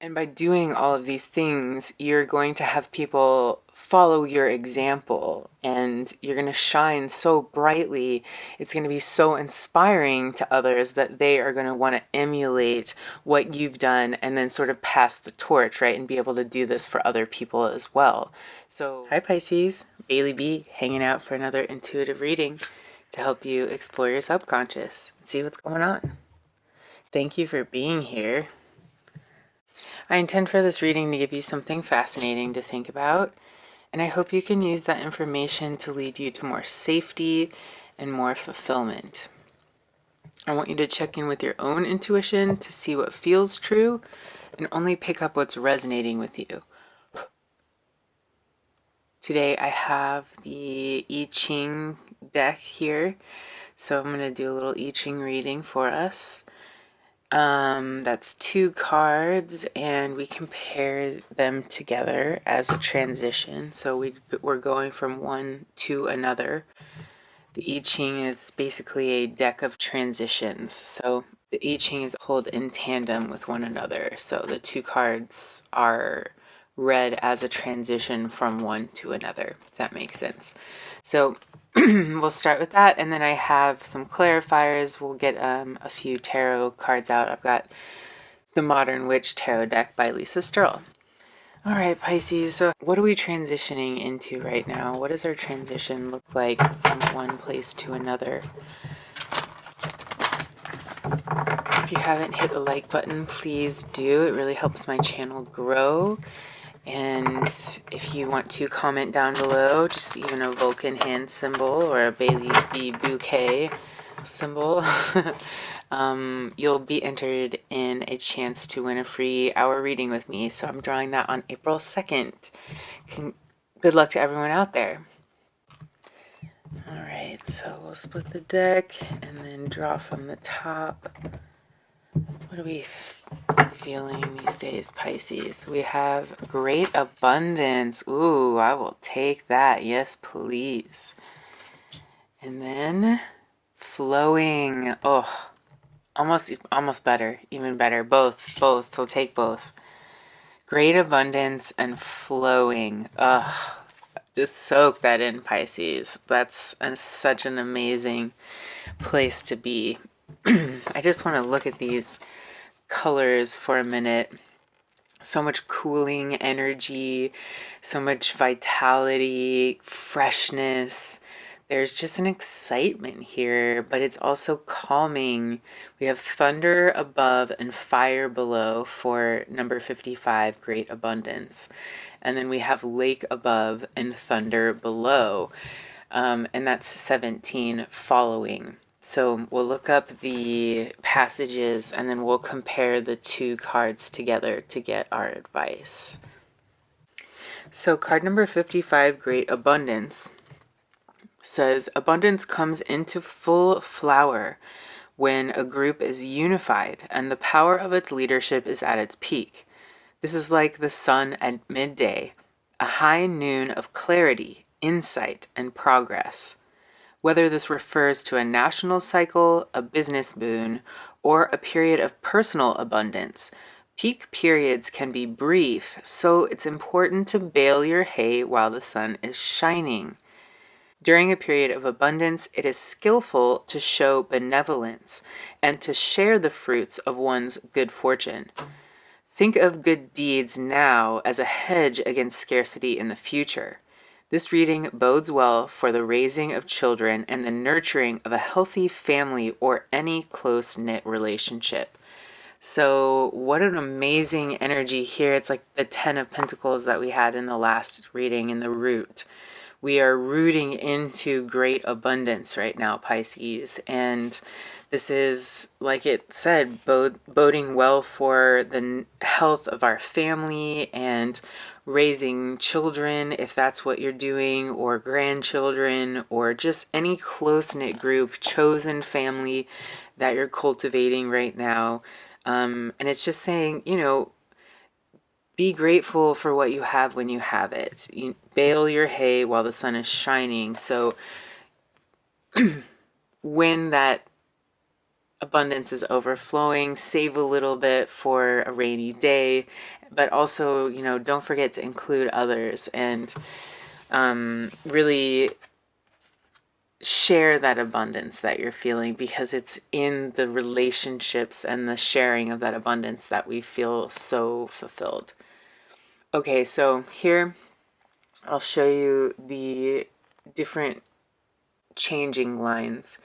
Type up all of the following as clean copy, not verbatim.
And by doing all of these things, you're going to have people follow your example and you're going to shine so brightly. It's going to be so inspiring to others that they are going to want to emulate what you've done and then sort of pass the torch, right? And be able to do this for other people as well. So, hi Pisces, Bailey B hanging out for another intuitive reading to help you explore your subconscious and see what's going on. Thank you for being here. I intend for this reading to give you something fascinating to think about, and I hope you can use that information to lead you to more safety and more fulfillment. I want you to check in with your own intuition to see what feels true and only pick up what's resonating with you. Today I have the I Ching deck here, so I'm going to do a little I Ching reading for us. That's 2 cards, and we compare them together as a transition. So we're going from one to another. The I Ching is basically a deck of transitions. So the I Ching is pulled in tandem with one another. So the 2 cards are read as a transition from one to another, if that makes sense. So we'll start with that, and then I have some clarifiers. We'll get a few tarot cards out. I've got the Modern Witch Tarot deck by Lisa Sterle. All right, Pisces, so what are we transitioning into right now? What does our transition look like from one place to another? If you haven't hit the like button, please do. It really helps my channel grow. And if you want to comment down below, just even a Vulcan hand symbol or a BaileeBee bouquet symbol, you'll be entered in a chance to win a free hour reading with me. So I'm drawing that on April 2nd. Good luck to everyone out there. All right, so we'll split the deck and then draw from the top. What are we feeling these days, Pisces? We have great abundance. Ooh, I will take that. Yes, please. And then flowing. Oh, almost better. Even better. Both. I'll take both. Great abundance and flowing. Ugh. Just soak that in, Pisces. That's such an amazing place to be. I just want to look at these colors for a minute. So much cooling energy, so much vitality, freshness. There's just an excitement here, but it's also calming. We have thunder above and fire below for number 55, Great Abundance. And then we have lake above and thunder below. And that's 17, following. So we'll look up the passages and then we'll compare the 2 cards together to get our advice. So card number 55, Great Abundance, says abundance comes into full flower when a group is unified and the power of its leadership is at its peak. This is like the sun at midday, a high noon of clarity, insight, and progress. Whether this refers to a national cycle, a business boon, or a period of personal abundance, peak periods can be brief, so it's important to bale your hay while the sun is shining. During a period of abundance, it is skillful to show benevolence and to share the fruits of one's good fortune. Think of good deeds now as a hedge against scarcity in the future. This reading bodes well for the raising of children and the nurturing of a healthy family or any close-knit relationship. So what an amazing energy here. It's like the 10 of Pentacles that we had in the last reading in the root. We are rooting into great abundance right now, Pisces. And this is, like it said, boding well for the health of our family and raising children, if that's what you're doing, or grandchildren, or just any close-knit group, chosen family that you're cultivating right now. And it's just saying, be grateful for what you have when you have it. You bale your hay while the sun is shining. So when that abundance is overflowing. Save a little bit for a rainy day, but also, don't forget to include others and really share that abundance that you're feeling, because it's in the relationships and the sharing of that abundance that we feel so fulfilled. Okay, so here I'll show you the different changing lines.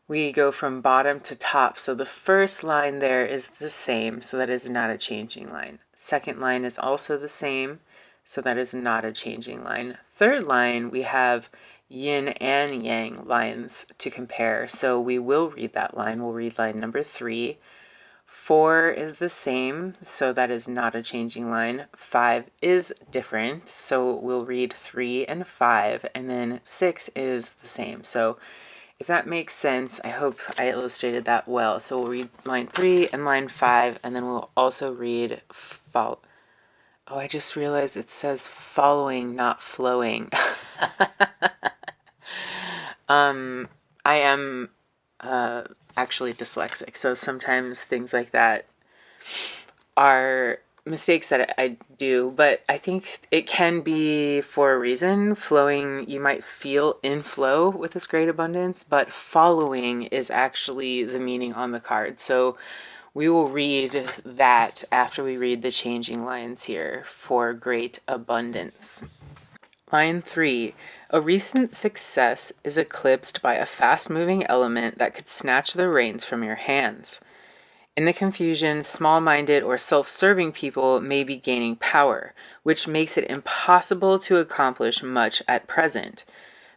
We go from bottom to top. So the first line there is the same, so that is not a changing line. Second line is also the same, so that is not a changing line. Third line, we have yin and yang lines to compare. So we will read that line. We'll read line number 3. 4 is the same, so that is not a changing line. 5 is different, so we'll read 3 and 5, and then 6 is the same. So if that makes sense, I hope I illustrated that well. So we'll read line 3 and line 5, and then we'll also read Oh, I just realized it says following, not flowing. I am actually dyslexic, so sometimes things like that are mistakes that I do, but I think it can be for a reason. Flowing, you might feel in flow with this great abundance, but following is actually the meaning on the card. So we will read that after we read the changing lines here for great abundance. Line 3. A recent success is eclipsed by a fast-moving element that could snatch the reins from your hands. In the confusion, small-minded or self-serving people may be gaining power, which makes it impossible to accomplish much at present.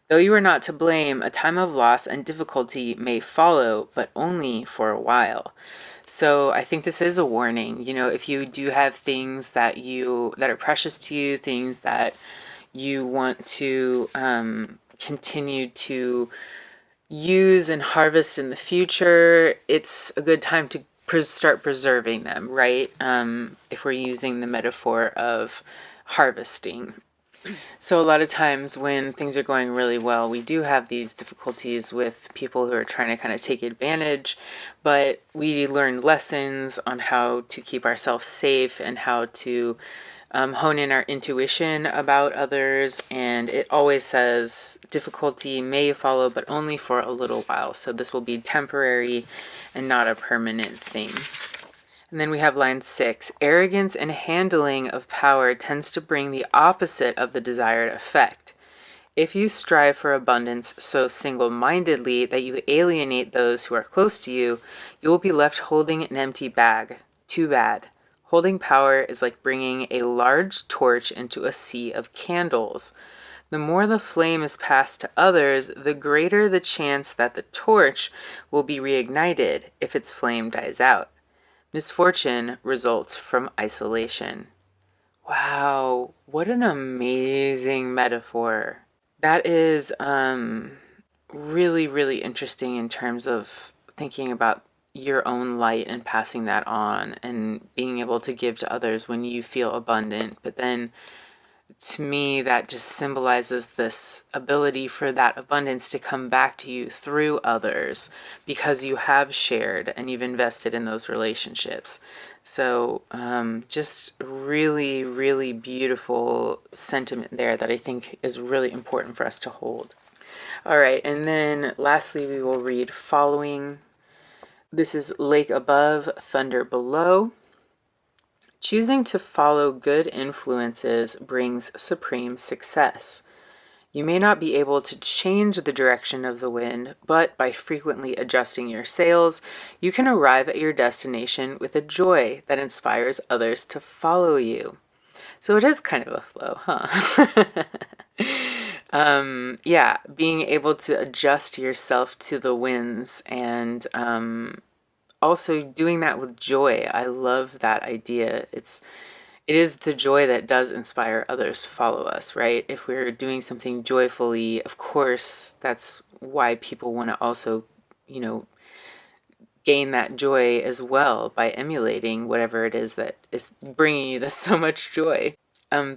Though you are not to blame, a time of loss and difficulty may follow, but only for a while. So I think this is a warning. If you do have things that are precious to you, things that you want to continue to use and harvest in the future, it's a good time to start preserving them, right? If we're using the metaphor of harvesting. So a lot of times when things are going really well, we do have these difficulties with people who are trying to kind of take advantage, but we learn lessons on how to keep ourselves safe and how to hone in our intuition about others. And it always says difficulty may follow, but only for a little while. So this will be temporary and not a permanent thing. And then we have line 6. Arrogance and handling of power tends to bring the opposite of the desired effect. If you strive for abundance so single-mindedly that you alienate those who are close to you, you will be left holding an empty bag. Too bad. Holding power is like bringing a large torch into a sea of candles. The more the flame is passed to others, the greater the chance that the torch will be reignited if its flame dies out. Misfortune results from isolation. Wow, what an amazing metaphor. That is really, really interesting in terms of thinking about your own light and passing that on and being able to give to others when you feel abundant. But then to me, that just symbolizes this ability for that abundance to come back to you through others because you have shared and you've invested in those relationships. So just really, really beautiful sentiment there that I think is really important for us to hold. All right, and then lastly, we will read following. This is lake above, thunder below. Choosing to follow good influences brings supreme success. You may not be able to change the direction of the wind, but by frequently adjusting your sails, you can arrive at your destination with a joy that inspires others to follow you. So it is kind of a flow, huh? Yeah, being able to adjust yourself to the winds and also doing that with joy. I love that idea. It is the joy that does inspire others to follow us, right? If we're doing something joyfully, of course, that's why people want to also, gain that joy as well by emulating whatever it is that is bringing you this so much joy.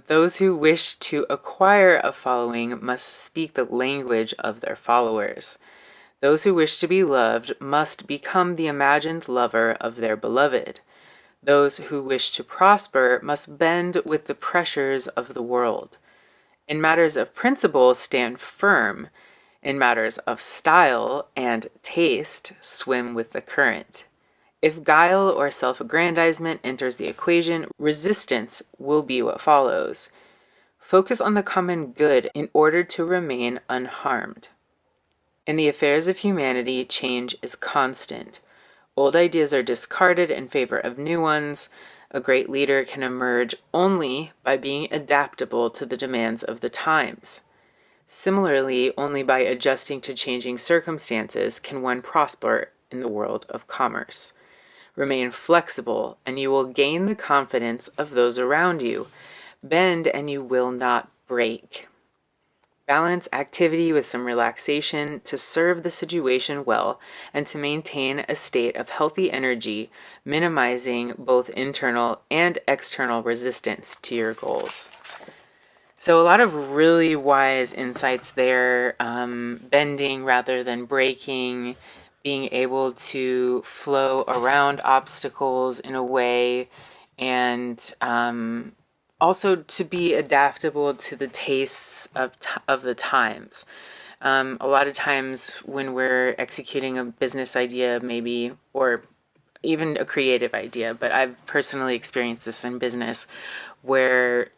Those who wish to acquire a following must speak the language of their followers. Those who wish to be loved must become the imagined lover of their beloved. Those who wish to prosper must bend with the pressures of the world. In matters of principle, stand firm. In matters of style and taste, swim with the current. If guile or self-aggrandizement enters the equation, resistance will be what follows. Focus on the common good in order to remain unharmed. In the affairs of humanity, change is constant. Old ideas are discarded in favor of new ones. A great leader can emerge only by being adaptable to the demands of the times. Similarly, only by adjusting to changing circumstances can one prosper in the world of commerce. Remain flexible, and you will gain the confidence of those around you. Bend, and you will not break. Balance activity with some relaxation to serve the situation well and to maintain a state of healthy energy, minimizing both internal and external resistance to your goals. So a lot of really wise insights there, bending rather than breaking, being able to flow around obstacles in a way, and also to be adaptable to the tastes of the times. A lot of times when we're executing a business idea, maybe, or even a creative idea, but I've personally experienced this in business where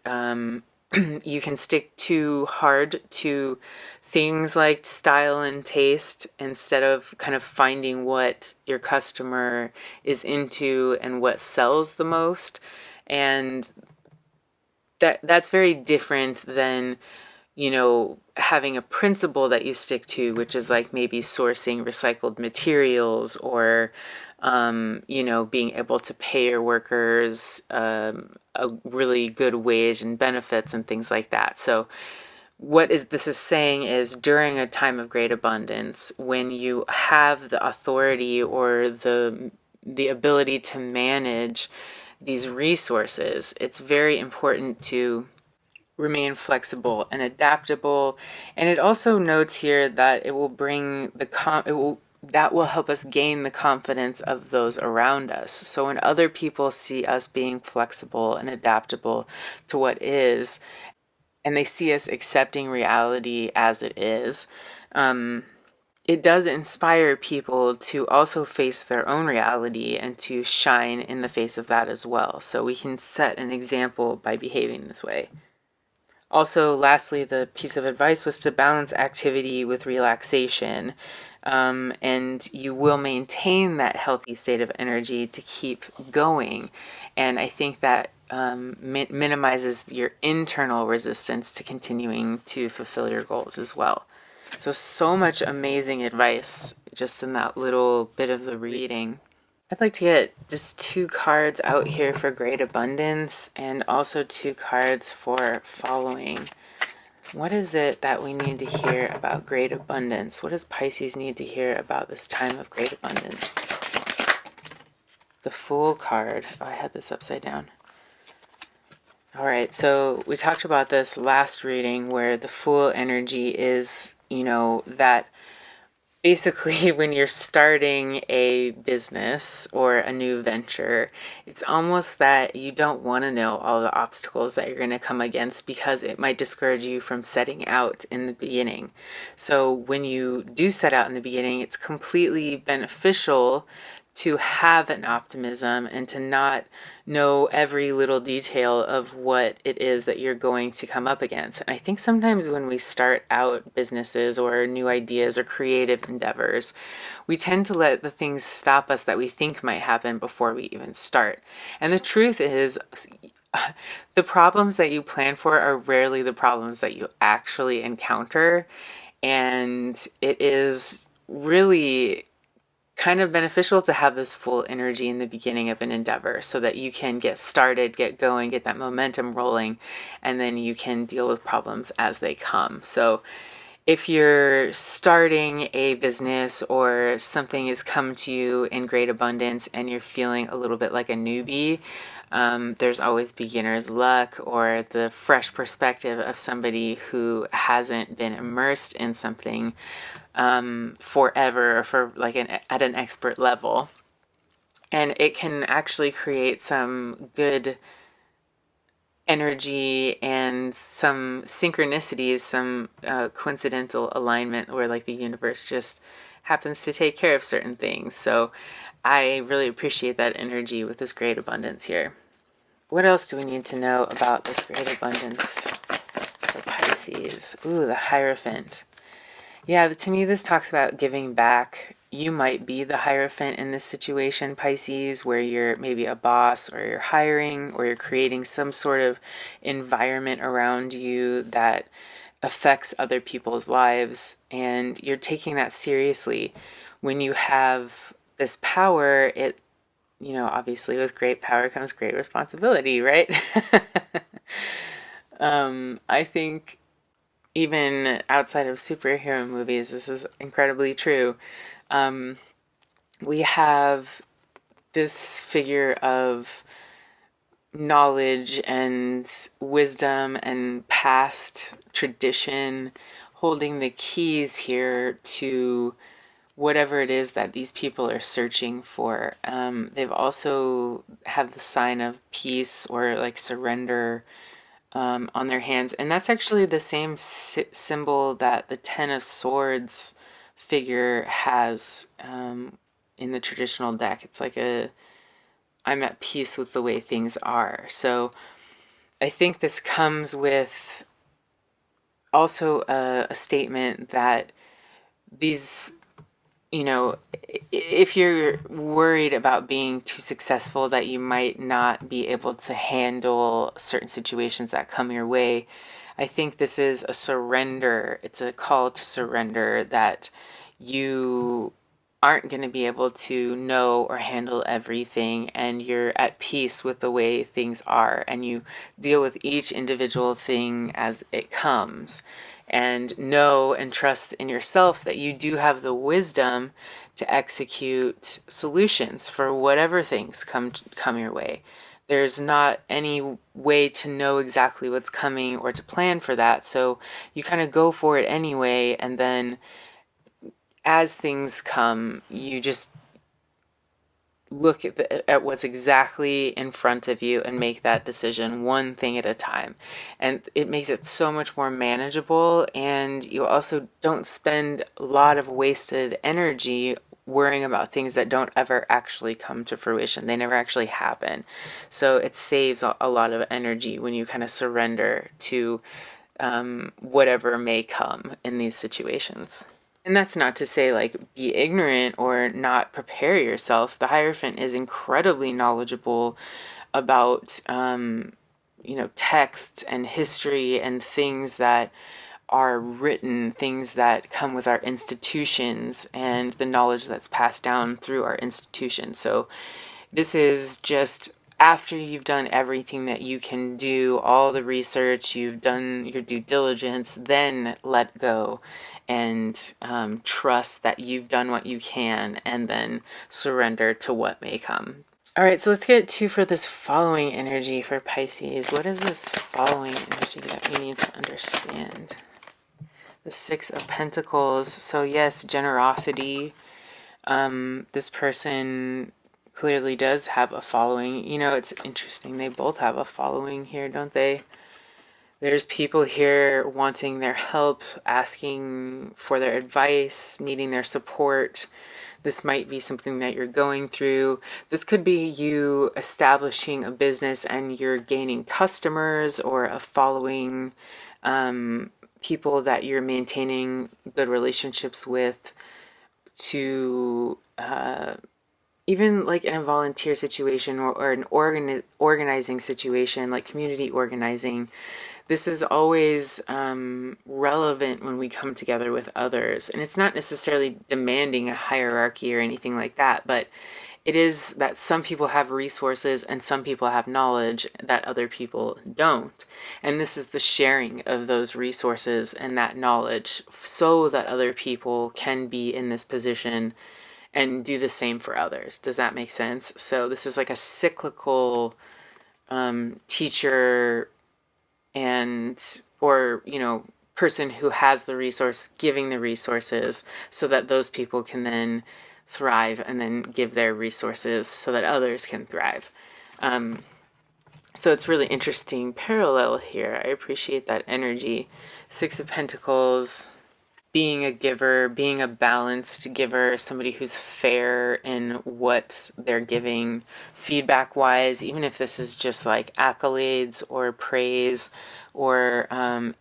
you can stick too hard to things like style and taste instead of kind of finding what your customer is into and what sells the most. And that's very different than, having a principle that you stick to, which is like maybe sourcing recycled materials or, being able to pay your workers a really good wage and benefits and things like that. So this is saying is during a time of great abundance, when you have the authority or the ability to manage these resources, it's very important to remain flexible and adaptable. And it also notes here that it will bring that will help us gain the confidence of those around us. So when other people see us being flexible and adaptable to what is, and they see us accepting reality as it is, it does inspire people to also face their own reality and to shine in the face of that as well. So we can set an example by behaving this way. Also, lastly, the piece of advice was to balance activity with relaxation, and you will maintain that healthy state of energy to keep going. And I think that minimizes your internal resistance to continuing to fulfill your goals as well. So much amazing advice just in that little bit of the reading. I'd like to get just 2 cards out here for great abundance and also 2 cards for following. What is it that we need to hear about great abundance? What does Pisces need to hear about this time of great abundance? The Fool card. Oh, I had this upside down. All right, so we talked about this last reading where the Fool energy is, that basically when you're starting a business or a new venture, it's almost that you don't want to know all the obstacles that you're going to come against because it might discourage you from setting out in the beginning. So when you do set out in the beginning, it's completely beneficial to have an optimism and to not know every little detail of what it is that you're going to come up against. And I think sometimes when we start out businesses or new ideas or creative endeavors, we tend to let the things stop us that we think might happen before we even start. And the truth is, the problems that you plan for are rarely the problems that you actually encounter. And it is really kind of beneficial to have this full energy in the beginning of an endeavor so that you can get started, get going, get that momentum rolling, and then you can deal with problems as they come. So if you're starting a business or something has come to you in great abundance and you're feeling a little bit like a newbie, There's alwaalways beginner's luck or the fresh perspective of somebody who hasn't been immersed in something forever or for like at an expert level. And it can actually create some good energy and some synchronicities, some coincidental alignment where like the universe just happens to take care of certain things. So I really appreciate that energy with this great abundance here. What else do we need to know about this great abundance for Pisces? Ooh, the Hierophant. Yeah, to me, this talks about giving back. You might be the Hierophant in this situation, Pisces, where you're maybe a boss or you're hiring or you're creating some sort of environment around you that affects other people's lives, and you're taking that seriously. When you have this power, it, obviously with great power comes great responsibility, right? I think even outside of superhero movies, this is incredibly true. We have this figure of knowledge and wisdom and past tradition holding the keys here to whatever it is that these people are searching for. They've also have the sign of peace or like surrender on their hands. And that's actually the same symbol that the Ten of Swords figure has in the traditional deck. It's like I'm at peace with the way things are. So I think this comes with also a statement that these, if you're worried about being too successful, that you might not be able to handle certain situations that come your way, I think this is a surrender. It's a call to surrender that you aren't going to be able to know or handle everything, and you're at peace with the way things are, and you deal with each individual thing as it comes, and know and trust in yourself that you do have the wisdom to execute solutions for whatever things come your way. There's not any way to know exactly what's coming or to plan for that, so you kind of go for it anyway, and then as things come, you just look at what's exactly in front of you and make that decision one thing at a time. And it makes it so much more manageable, and you also don't spend a lot of wasted energy worrying about things that don't ever actually come to fruition. They never actually happen. So it saves a lot of energy when you kind of surrender to whatever may come in these situations. And that's not to say like be ignorant or not prepare yourself. The Hierophant is incredibly knowledgeable about, texts and history and things that are written, things that come with our institutions and the knowledge that's passed down through our institutions. So this is just after you've done everything that you can do, all the research, you've done your due diligence, then let go and trust that you've done what you can, and then surrender to what may come. All right, so let's get to for this following energy for Pisces. What is this following energy that we need to understand? The Six of Pentacles. So yes, generosity. This person clearly does have a following. It's interesting. They both have a following here, don't they? There's people here wanting their help, asking for their advice, needing their support. This might be something that you're going through. This could be you establishing a business and you're gaining customers or a following, people that you're maintaining good relationships with, to even like in a volunteer situation or an organizing situation, like community organizing. This is always relevant when we come together with others. And it's not necessarily demanding a hierarchy or anything like that, but it is that some people have resources and some people have knowledge that other people don't. And this is the sharing of those resources and that knowledge so that other people can be in this position and do the same for others. Does that make sense? So this is like a cyclical teacher and, or, person who has the resource giving the resources so that those people can then thrive and then give their resources so that others can thrive. So it's really interesting parallel here. I appreciate that energy. Six of Pentacles, being a giver, being a balanced giver, somebody who's fair in what they're giving feedback wise, even if this is just like accolades or praise or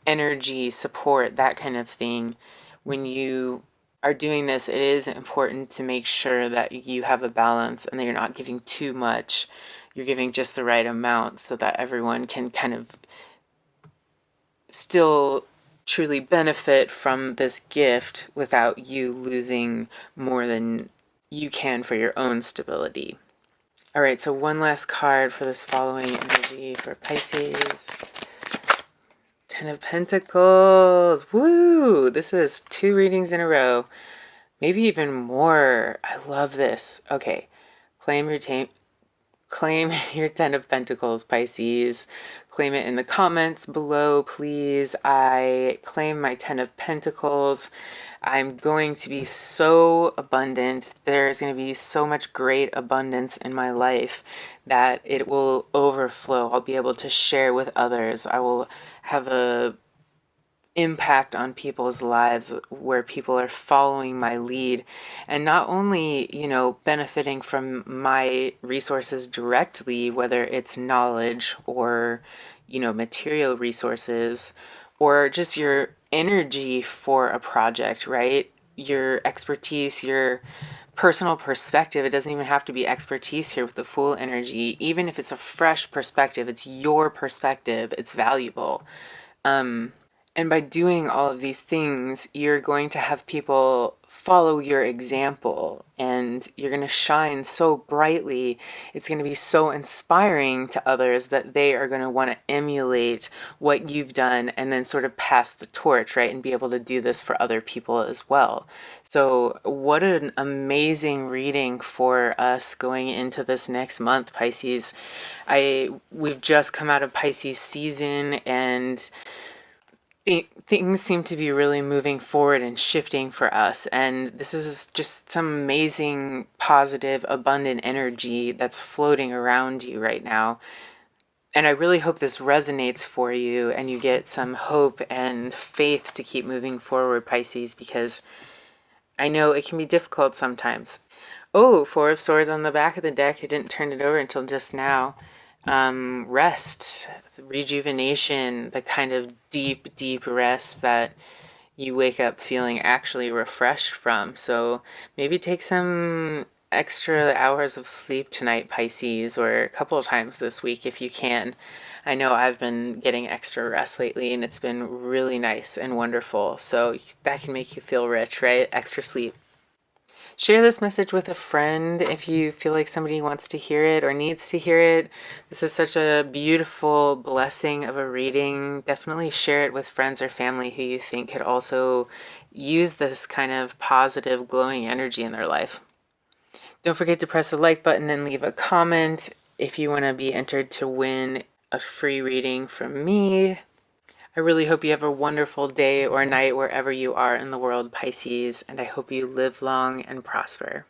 energy, support, that kind of thing. When you are doing this, it is important to make sure that you have a balance and that you're not giving too much. You're giving just the right amount so that everyone can kind of still truly benefit from this gift without you losing more than you can for your own stability. All right, so one last card for this following energy for Pisces. Ten of Pentacles. Woo! This is 2 readings in a row. Maybe even more. I love this. Okay. Claim your 10 of Pentacles, Pisces. Claim it in the comments below, please. I claim my 10 of Pentacles. I'm going to be so abundant. There's going to be so much great abundance in my life that it will overflow. I'll be able to share with others. I will have a impact on people's lives where people are following my lead and not only, benefiting from my resources directly, whether it's knowledge or, material resources or just your energy for a project, right? Your expertise, your personal perspective. It doesn't even have to be expertise here with the Fool energy. Even if it's a fresh perspective, it's your perspective, it's valuable. And by doing all of these things, you're going to have people follow your example and you're going to shine so brightly. It's going to be so inspiring to others that they are going to want to emulate what you've done and then sort of pass the torch, right? And be able to do this for other people as well. So what an amazing reading for us going into this next month, Pisces. We've just come out of Pisces season and things seem to be really moving forward and shifting for us. And this is just some amazing, positive, abundant energy that's floating around you right now. And I really hope this resonates for you and you get some hope and faith to keep moving forward, Pisces, because I know it can be difficult sometimes. Oh, 4 of Swords on the back of the deck. I didn't turn it over until just now. Rest, rejuvenation, the kind of deep, deep rest that you wake up feeling actually refreshed from. So maybe take some extra hours of sleep tonight, Pisces, or a couple of times this week if you can. I know I've been getting extra rest lately and it's been really nice and wonderful. So that can make you feel rich, right? Extra sleep. Share this message with a friend if you feel like somebody wants to hear it or needs to hear it. This is such a beautiful blessing of a reading. Definitely share it with friends or family who you think could also use this kind of positive, glowing energy in their life. Don't forget to press the like button and leave a comment if you want to be entered to win a free reading from me. I really hope you have a wonderful day or night wherever you are in the world, Pisces, and I hope you live long and prosper.